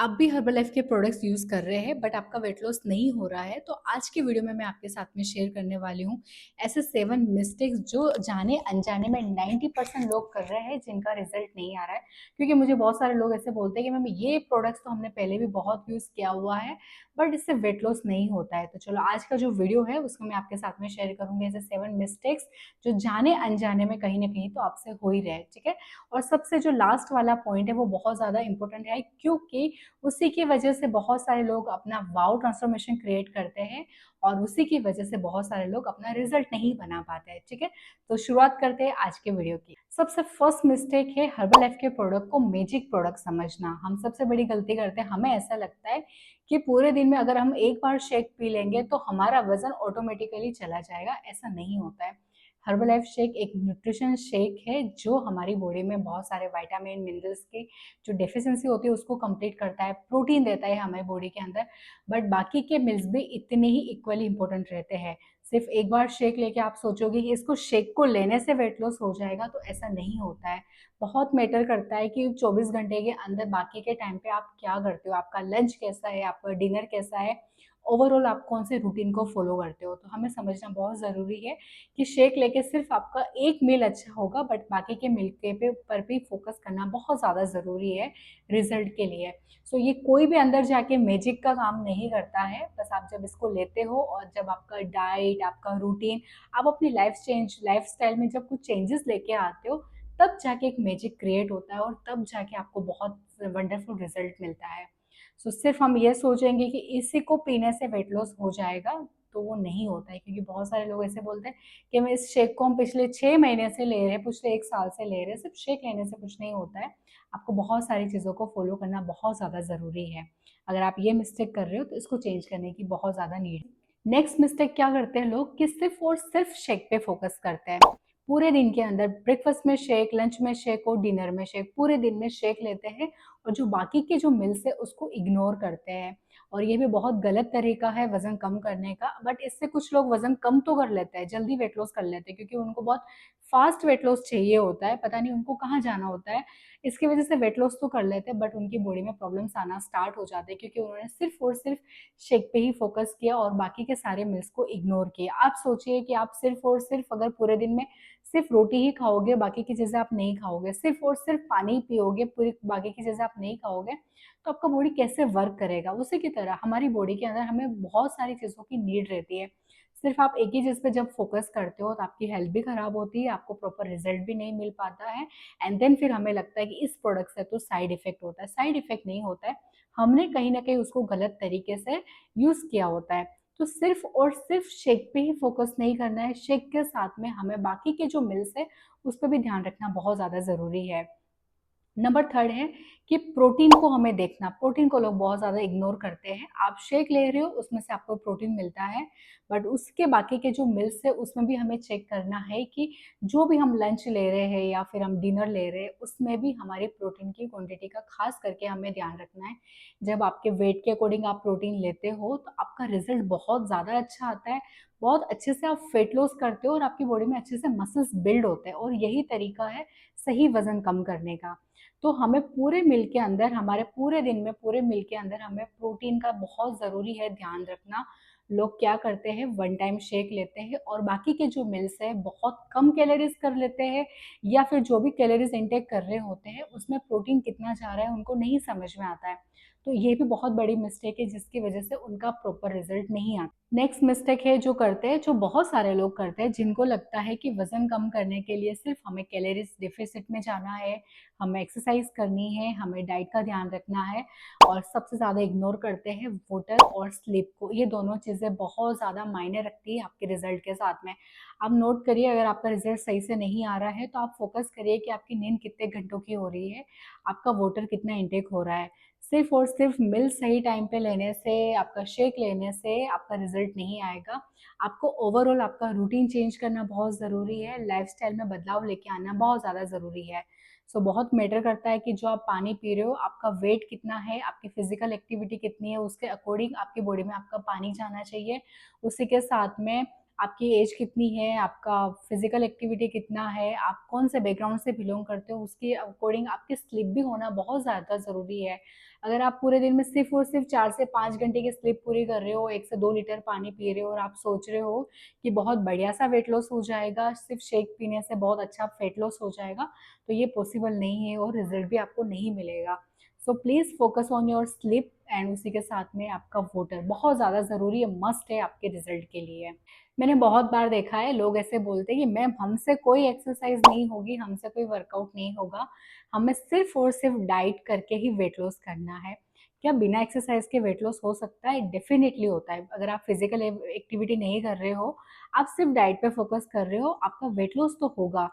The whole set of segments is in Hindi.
आप भी हर्बलाइफ के प्रोडक्ट्स यूज़ कर रहे हैं बट आपका वेट लॉस नहीं हो रहा है, तो आज की वीडियो में मैं आपके साथ में शेयर करने वाली हूँ ऐसे 7 मिस्टेक्स जो जाने अनजाने में 90% लोग कर रहे हैं जिनका रिजल्ट नहीं आ रहा है। क्योंकि मुझे बहुत सारे लोग ऐसे बोलते हैं कि मैम ये प्रोडक्ट्स तो हमने पहले भी बहुत यूज़ किया हुआ है बट इससे वेट लॉस नहीं होता है। तो चलो आज का जो वीडियो है उसको मैं आपके साथ में शेयर करूँगी ऐसे 7 मिस्टेक्स जो जाने अनजाने में कहीं ना कहीं तो आपसे हो ही रहे हैं, ठीक है। और सबसे जो लास्ट वाला पॉइंट है वो बहुत ज़्यादा इंपॉर्टेंट है, क्योंकि उसी की वजह से बहुत सारे लोग अपना वाव ट्रांसफॉर्मेशन क्रिएट करते हैं और उसी की वजह से बहुत सारे लोग अपना रिजल्ट नहीं बना पाते हैं, ठीक है। तो शुरुआत करते हैं आज के वीडियो की। सबसे फर्स्ट मिस्टेक है हर्बल लाइफ के प्रोडक्ट को मैजिक प्रोडक्ट समझना। हम सबसे बड़ी गलती करते हैं, हमें ऐसा लगता है कि पूरे दिन में अगर हम एक बार शेक पी लेंगे तो हमारा वजन ऑटोमेटिकली चला जाएगा। ऐसा नहीं होता है। हर्बलाइफ शेक एक न्यूट्रिशन शेक है जो हमारी बॉडी में बहुत सारे विटामिन मिनरल्स की जो डेफिशिएंसी होती है उसको कंप्लीट करता है, प्रोटीन देता है हमारी बॉडी के अंदर। बट बाकी के मिल्स भी इतने ही इक्वली इंपॉर्टेंट रहते हैं। सिर्फ एक बार शेक लेके आप सोचोगे कि इसको शेक को लेने से वेट लॉस हो जाएगा, तो ऐसा नहीं होता है। बहुत मैटर करता है कि 24 घंटे के अंदर बाकी के टाइम पे आप क्या करते हो, आपका लंच कैसा है, आपका डिनर कैसा है, ओवरऑल आप कौन से रूटीन को फॉलो करते हो। तो हमें समझना बहुत ज़रूरी है कि शेक लेके सिर्फ आपका एक मील अच्छा होगा बट बाकी के मील के पे पर भी फोकस करना बहुत ज़्यादा ज़रूरी है रिजल्ट के लिए। सो ये कोई भी अंदर जाके मैजिक का काम नहीं करता है। बस आप जब इसको लेते हो और जब आपका डाइट, आपका रूटीन, आप अपनी लाइफ स्टाइल में जब कुछ चेंजेस लेके आते हो, तब जाके एक मैजिक क्रिएट होता है और तब जाके आपको बहुत वंडरफुल रिजल्ट मिलता है। सो सिर्फ हम ये सोचेंगे कि इसी को पीने से वेट लॉस हो जाएगा, तो वो नहीं होता है। क्योंकि बहुत सारे लोग ऐसे बोलते हैं कि मैं इस शेक को हम पिछले 6 महीने से ले रहे हैं, पिछले 1 साल से ले रहे हैं, सिर्फ शेक लेने से कुछ नहीं होता है। आपको बहुत सारी चीज़ों को फॉलो करना बहुत ज़्यादा ज़रूरी है। अगर आप ये मिस्टेक कर रहे हो तो इसको चेंज करने की बहुत ज़्यादा नीड है। नेक्स्ट मिस्टेक क्या करते हैं लोग कि सिर्फ और सिर्फ शेक पे फोकस करते हैं। पूरे दिन के अंदर ब्रेकफास्ट में शेक, लंच में शेक और डिनर में शेक, पूरे दिन में शेक लेते हैं और जो बाकी के जो मिल्स है उसको इग्नोर करते हैं। और ये भी बहुत गलत तरीका है वज़न कम करने का। बट इससे कुछ लोग वज़न कम तो कर लेते हैं, जल्दी वेट लॉस कर लेते हैं, क्योंकि उनको बहुत फास्ट वेट लॉस चाहिए होता है, पता नहीं उनको कहाँ जाना होता है। इसकी वजह से वेट लॉस तो कर लेते हैं बट उनकी बॉडी में प्रॉब्लम्स आना स्टार्ट हो जाते हैं, क्योंकि उन्होंने सिर्फ और सिर्फ शेक पे ही फोकस किया और बाकी के सारे मिल्स को इग्नोर किया। आप सोचिए कि आप सिर्फ और सिर्फ अगर पूरे दिन में सिर्फ रोटी ही खाओगे, बाकी की चीज़ें आप नहीं खाओगे, सिर्फ और सिर्फ पानी ही पियोगे, पूरी बाकी की चीज़ें आप नहीं खाओगे, तो आपका बॉडी कैसे वर्क करेगा। उसी की तरह हमारी बॉडी के अंदर हमें बहुत सारी चीज़ों की नीड रहती है। सिर्फ आप एक ही चीज़ पे जब फोकस करते हो तो आपकी हेल्थ भी खराब होती है, आपको प्रॉपर रिजल्ट भी नहीं मिल पाता है। एंड देन फिर हमें लगता है कि इस प्रोडक्ट से तो साइड इफेक्ट होता है। साइड इफेक्ट नहीं होता है, हमने कहीं ना कहीं उसको गलत तरीके से यूज़ किया होता है। तो सिर्फ और सिर्फ शेक पे ही फोकस नहीं करना है, शेक के साथ में हमें बाकी के जो मिल्स है उस पर भी ध्यान रखना बहुत ज़्यादा ज़रूरी है। नंबर थर्ड है कि प्रोटीन को हमें देखना। प्रोटीन को लोग बहुत ज़्यादा इग्नोर करते हैं। आप शेक ले रहे हो उसमें से आपको प्रोटीन मिलता है, बट उसके बाकी के जो मिल्स है उसमें भी हमें चेक करना है कि जो भी हम लंच ले रहे हैं या फिर हम डिनर ले रहे हैं उसमें भी हमारी प्रोटीन की क्वांटिटी का खास करके हमें ध्यान रखना है। जब आपके वेट के अकॉर्डिंग आप प्रोटीन लेते हो तो आपका रिजल्ट बहुत ज़्यादा अच्छा आता है। बहुत अच्छे से आप वेट लॉस करते हो और आपकी बॉडी में अच्छे से मसल्स बिल्ड होते हैं, और यही तरीका है सही वजन कम करने का। तो हमें पूरे मील के अंदर, हमारे पूरे दिन में पूरे मील के अंदर हमें प्रोटीन का बहुत ज़रूरी है ध्यान रखना। लोग क्या करते हैं, वन टाइम शेक लेते हैं और बाकी के जो मील्स है बहुत कम कैलोरीज कर लेते हैं, या फिर जो भी कैलोरीज इंटेक कर रहे होते हैं उसमें प्रोटीन कितना जा रहा है उनको नहीं समझ में आता है। तो ये भी बहुत बड़ी मिस्टेक है जिसकी वजह से उनका प्रॉपर रिजल्ट नहीं आता। नेक्स्ट मिस्टेक है जो करते हैं, जो बहुत सारे लोग करते हैं, जिनको लगता है कि वजन कम करने के लिए सिर्फ हमें कैलोरीज डिफिसिट में जाना है, हमें एक्सरसाइज करनी है, हमें डाइट का ध्यान रखना है, और सबसे ज़्यादा इग्नोर करते हैं वाटर और स्लीप को। ये दोनों चीज़ें बहुत ज़्यादा मायने रखती है आपके रिजल्ट के साथ में। आप नोट करिए, अगर आपका रिजल्ट सही से नहीं आ रहा है तो आप फोकस करिए कि आपकी नींद कितने घंटों की हो रही है, आपका वाटर कितना इंटेक हो रहा है। सिर्फ और सिर्फ मिल सही टाइम पे लेने से, आपका शेक लेने से आपका रिजल्ट नहीं आएगा। आपको ओवरऑल आपका रूटीन चेंज करना बहुत ज़रूरी है, लाइफस्टाइल में बदलाव लेके आना बहुत ज़्यादा ज़रूरी है। सो बहुत मैटर करता है कि जो आप पानी पी रहे हो, आपका वेट कितना है, आपकी फिजिकल एक्टिविटी कितनी है, उसके अकॉर्डिंग आपकी बॉडी में आपका पानी जाना चाहिए। उसी के साथ में आपकी एज कितनी है, आपका फिजिकल एक्टिविटी कितना है, आप कौन से बैकग्राउंड से बिलोंग करते हो, उसके अकॉर्डिंग आपकी स्लीप भी होना बहुत ज़्यादा ज़रूरी है। अगर आप पूरे दिन में सिर्फ और सिर्फ 4 से 5 घंटे की स्लीप पूरी कर रहे हो, 1 से 2 लीटर पानी पी रहे हो और आप सोच रहे हो कि बहुत बढ़िया सा वेट लॉस हो जाएगा, सिर्फ शेक पीने से बहुत अच्छा वेट लॉस हो जाएगा, तो ये पॉसिबल नहीं है और रिजल्ट भी आपको नहीं मिलेगा। So please focus on your sleep and उसी के साथ में आपका वाटर बहुत ज़्यादा ज़रूरी है, मस्ट है आपके रिजल्ट के लिए। मैंने बहुत बार देखा है लोग ऐसे बोलते हैं कि मैम हमसे कोई एक्सरसाइज नहीं होगी, हमसे कोई वर्कआउट नहीं होगा, हमें सिर्फ और सिर्फ डाइट करके ही वेट लॉस करना है। क्या बिना एक्सरसाइज के वेट लॉस हो सकता है? डेफिनेटली होता है। अगर आप फिजिकल एक्टिविटी नहीं कर रहे हो, आप सिर्फ डाइट पे फोकस कर रहे हो, आपका वेट लॉस तो होगा।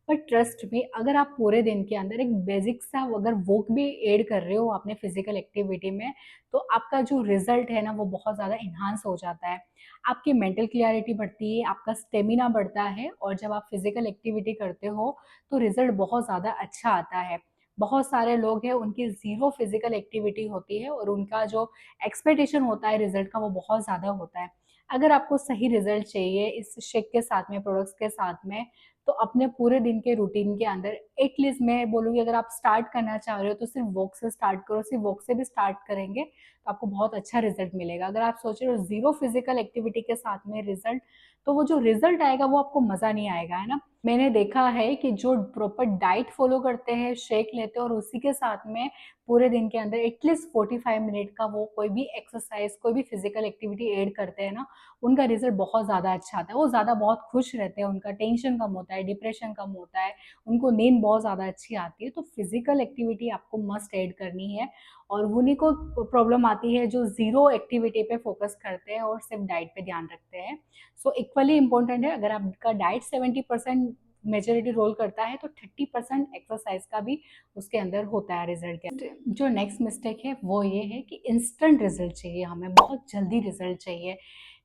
बट ट्रस्ट में, अगर आप पूरे दिन के अंदर एक बेसिक सा अगर वॉक भी ऐड कर रहे हो अपने फिजिकल एक्टिविटी में, तो आपका जो रिजल्ट है ना वो बहुत ज़्यादा इन्हांस हो जाता है। आपकी मेंटल क्लियरिटी बढ़ती है, आपका स्टेमिना बढ़ता है और जब आप फिजिकल एक्टिविटी करते हो तो रिजल्ट बहुत ज़्यादा अच्छा आता है। बहुत सारे लोग हैं उनकी ज़ीरो फिजिकल एक्टिविटी होती है और उनका जो एक्सपेक्टेशन होता है रिजल्ट का वो बहुत ज़्यादा होता है। अगर आपको सही रिजल्ट चाहिए इस शेक के साथ में, प्रोडक्ट्स के साथ में, तो अपने पूरे दिन के रूटीन के अंदर एटलीस्ट मैं बोलूँगी अगर आप स्टार्ट करना चाह रहे हो तो सिर्फ वॉक से स्टार्ट करो। सिर्फ वॉक से भी स्टार्ट करेंगे तो आपको बहुत अच्छा रिजल्ट मिलेगा। अगर आप सोच रहे हो ज़ीरो फिजिकल एक्टिविटी के साथ में रिजल्ट, तो वो जो रिजल्ट आएगा वो आपको मज़ा नहीं आएगा, है ना? मैंने देखा है कि जो प्रॉपर डाइट फॉलो करते हैं, शेक लेते हैं और उसी के साथ में पूरे दिन के अंदर एटलीस्ट 45 मिनट का वो कोई भी एक्सरसाइज, कोई भी फिजिकल एक्टिविटी ऐड करते हैं ना, उनका रिजल्ट बहुत ज़्यादा अच्छा आता है। वो ज़्यादा बहुत खुश रहते हैं, उनका टेंशन कम होता है, डिप्रेशन कम होता है, उनको नींद बहुत ज़्यादा अच्छी आती है। तो फिजिकल एक्टिविटी आपको मस्ट ऐड करनी है और उन्हीं को प्रॉब्लम आती है जो ज़ीरो एक्टिविटी पे फोकस करते हैं और सिर्फ डाइट पे ध्यान रखते हैं। सो इक्वली इम्पोर्टेंट है, अगर आपका डाइट 70% मेजोरिटी रोल करता है तो 30% एक्सरसाइज का भी उसके अंदर होता है रिजल्ट के। जो नेक्स्ट मिस्टेक है वो ये है कि इंस्टेंट रिजल्ट चाहिए, हमें बहुत जल्दी रिजल्ट चाहिए।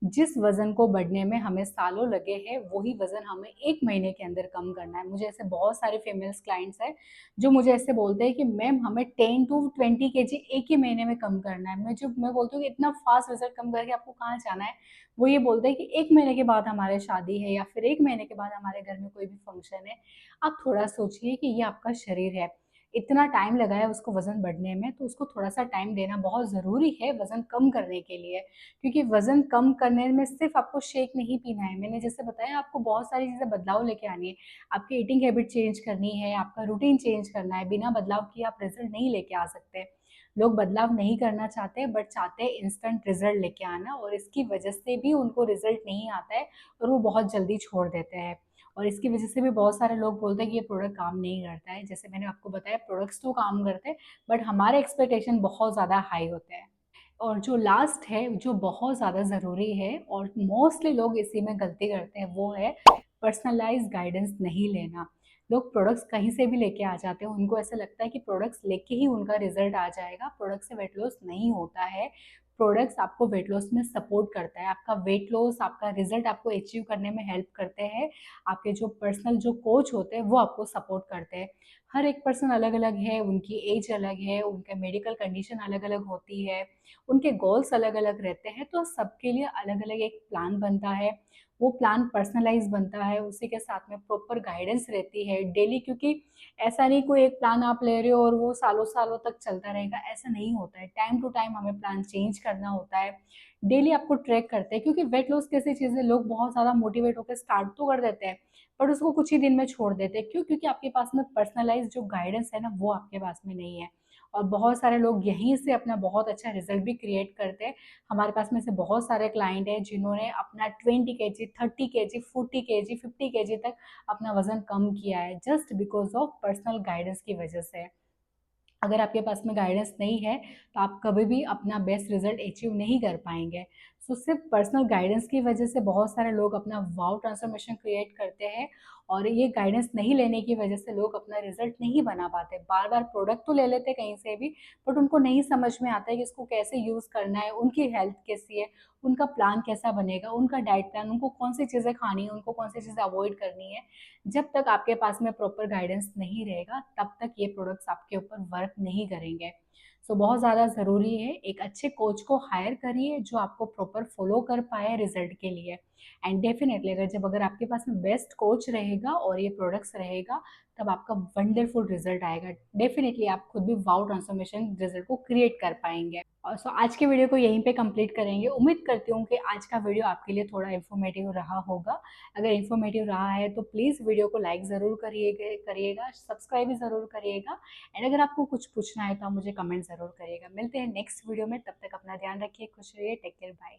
जिस वजन को बढ़ने में हमें सालों लगे हैं वही वजन हमें 1 महीने के अंदर कम करना है। मुझे ऐसे बहुत सारे फीमेल्स क्लाइंट्स हैं जो मुझे ऐसे बोलते हैं कि मैम हमें 10 to 20 kg एक ही महीने में कम करना है। मैं बोलती हूँ कि इतना फास्ट रिजल्ट कम करके आपको कहाँ जाना है? वो ये बोलते हैं कि 1 महीने के बाद हमारे शादी है या फिर 1 महीने के बाद हमारे घर में कोई भी फंक्शन है। आप थोड़ा सोचिए कि ये आपका शरीर है, इतना टाइम लगा है उसको वज़न बढ़ने में, तो उसको थोड़ा-सा टाइम देना बहुत ज़रूरी है वज़न कम करने के लिए। क्योंकि वज़न कम करने में सिर्फ़ आपको शेक नहीं पीना है, मैंने जैसे बताया आपको बहुत सारी चीज़ें बदलाव लेके आनी है। आपकी ईटिंग हैबिट चेंज करनी है, आपका रूटीन चेंज करना है, बिना बदलाव किए आप रिज़ल्ट नहीं लेके आ सकते। लोग बदलाव नहीं करना चाहते बट चाहते हैं इंस्टेंट रिज़ल्ट लेके आना और इसकी वजह से भी उनको रिज़ल्ट नहीं आता है और वो बहुत जल्दी छोड़ देते हैं। और इसकी वजह से भी बहुत सारे लोग बोलते हैं कि ये प्रोडक्ट काम नहीं करता है। जैसे मैंने आपको बताया प्रोडक्ट्स तो काम करते हैं बट हमारे एक्सपेक्टेशन बहुत ज़्यादा हाई होते हैं। और जो लास्ट है, जो बहुत ज़्यादा ज़रूरी है और मोस्टली लोग इसी में गलती करते हैं, वो है पर्सनलाइज़्ड गाइडेंस नहीं लेना। लोग प्रोडक्ट्स कहीं से भी लेके आ जाते हैं, उनको ऐसा लगता है कि प्रोडक्ट्स लेके ही उनका रिज़ल्ट आ जाएगा, प्रोडक्ट से वेट लॉस नहीं होता है। प्रोडक्ट्स आपको वेट लॉस में सपोर्ट करता है, आपका वेट लॉस, आपका रिज़ल्ट आपको अचीव करने में हेल्प करते हैं। आपके जो पर्सनल जो कोच होते हैं, वो आपको सपोर्ट करते हैं। हर एक पर्सन अलग-अलग है, उनकी एज अलग है, उनके मेडिकल कंडीशन अलग-अलग होती है, उनके गोल्स अलग-अलग रहते हैं, तो सबके लिए अलग-अलग एक प्लान बनता है। वो प्लान पर्सनलाइज़ बनता है, उसी के साथ में प्रॉपर गाइडेंस रहती है डेली, क्योंकि ऐसा नहीं कोई एक प्लान आप ले रहे हो और वो सालों-सालों तक चलता रहेगा, ऐसा नहीं होता है। टाइम टू टाइम हमें प्लान चेंज करना होता है। डेली आपको ट्रैक करते हैं क्योंकि वेट लॉस कैसी चीज़ है, लोग बहुत ज़्यादा मोटिवेट होकर स्टार्ट तो कर देते हैं, बट उसको कुछ ही दिन में छोड़ देते हैं। क्यों? क्योंकि आपके पास में पर्सनलाइज़्ड जो गाइडेंस है ना, वो आपके पास में नहीं है। और बहुत सारे लोग यहीं से अपना बहुत अच्छा रिजल्ट भी क्रिएट करते हैं। हमारे पास में से बहुत सारे क्लाइंट हैं जिन्होंने अपना 20 kg, 30 kg, 40 kg, 50 kg तक अपना वजन कम किया है just because of personal guidance की वजह से। अगर आपके पास में गाइडेंस नहीं है तो आप कभी भी अपना बेस्ट रिजल्ट अचीव नहीं कर पाएंगे। सो सिर्फ पर्सनल गाइडेंस की वजह से बहुत सारे लोग अपना वाव ट्रांसफॉर्मेशन क्रिएट करते हैं और ये गाइडेंस नहीं लेने की वजह से लोग अपना रिजल्ट नहीं बना पाते। बार बार प्रोडक्ट तो ले लेते कहीं से भी बट उनको नहीं समझ में आता है कि इसको कैसे यूज़ करना है, उनकी हेल्थ कैसी है, उनका प्लान कैसा बनेगा, उनका डाइट प्लान, उनको कौन सी चीज़ें खानी है, उनको कौन सी चीज़ें अवॉइड करनी है। जब तक आपके पास में प्रॉपर गाइडेंस नहीं रहेगा तब तक ये प्रोडक्ट्स आपके ऊपर वर्क नहीं करेंगे। सो बहुत ज़्यादा ज़रूरी है, एक अच्छे कोच को हायर करिए जो आपको प्रॉपर फॉलो कर पाए रिजल्ट के लिए। एंड डेफिनेटली अगर आपके पास में बेस्ट कोच रहेगा और ये प्रोडक्ट्स रहेगा, तब आपका वंडरफुल रिजल्ट आएगा। डेफिनेटली आप खुद भी वाओ ट्रांसफॉर्मेशन रिजल्ट को क्रिएट कर पाएंगे। और सो आज के वीडियो को यहीं पे कंप्लीट करेंगे। उम्मीद करती हूँ कि आज का वीडियो आपके लिए थोड़ा इन्फॉर्मेटिव रहा होगा। अगर इन्फॉर्मेटिव रहा है तो प्लीज़ वीडियो को लाइक ज़रूर करिएगा, सब्सक्राइब भी ज़रूर करिएगा। एंड अगर आपको कुछ पूछना है तो आप मुझे कमेंट ज़रूर करिएगा। मिलते हैं नेक्स्ट वीडियो में, तब तक अपना ध्यान रखिए, खुश रहिए, टेक केयर, बाय।